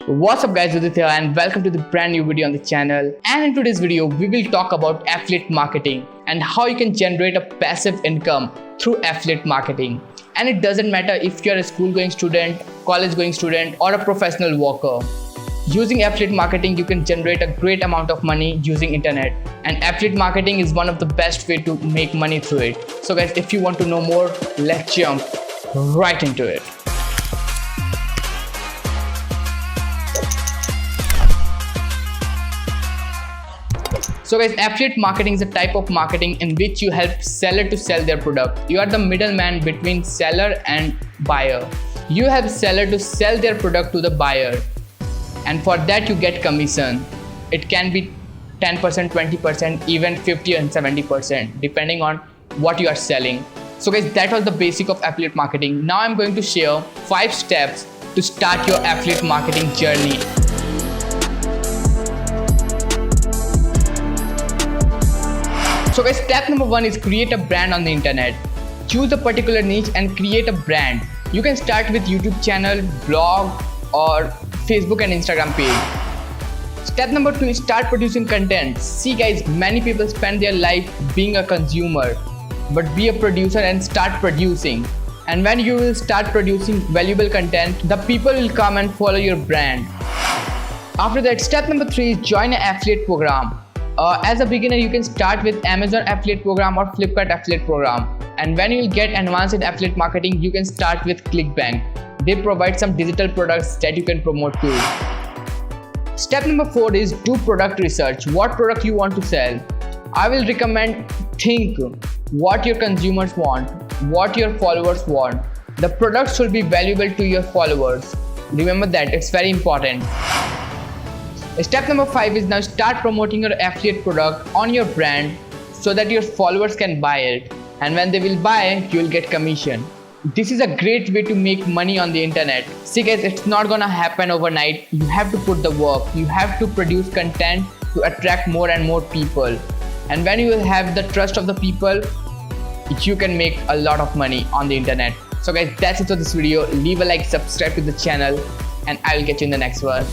What's up guys, Udit here and welcome to the brand new video on the channel. And in today's video, we will talk about affiliate marketing and how you can generate a passive income through affiliate marketing. And it doesn't matter if you're a school going student, college going student or a professional worker. Using affiliate marketing, you can generate a great amount of money using internet. And affiliate marketing is one of the best way to make money through it. So guys, if you want to know more, let's jump right into it. So guys, affiliate marketing is a type of marketing in which you help seller to sell their product. You are the middleman between seller and buyer. You help seller to sell their product to the buyer. And for that you get commission. It can be 10%, 20%, even 50 and 70% depending on what you are selling. So guys, that was the basic of affiliate marketing. Now I'm going to share 5 steps to start your affiliate marketing journey. So guys, step number 1 is create a brand on the internet. Choose a particular niche and create a brand. You can start with YouTube channel, blog or Facebook and Instagram page. Step number 2 is start producing content. See guys, many people spend their life being a consumer, but be a producer and start producing. And when you will start producing valuable content, the people will come and follow your brand. After that, step number 3 is join an affiliate program. As a beginner, you can start with Amazon affiliate program or Flipkart affiliate program. And when you will get advanced in affiliate marketing, you can start with ClickBank. They provide some digital products that you can promote too. Step number 4 is do product research. What product you want to sell? I will recommend think what your consumers want, what your followers want. The product should be valuable to your followers. Remember that, it's very important. Step number 5 is now start promoting your affiliate product on your brand so that your followers can buy it. And when they will buy, you will get commission. This is a great way to make money on the internet. See guys, it's not gonna happen overnight. You have to put the work. You have to produce content to attract more and more people. And when you will have the trust of the people, you can make a lot of money on the internet. So guys, that's it for this video. Leave a like, subscribe to the channel, and I will get you in the next one.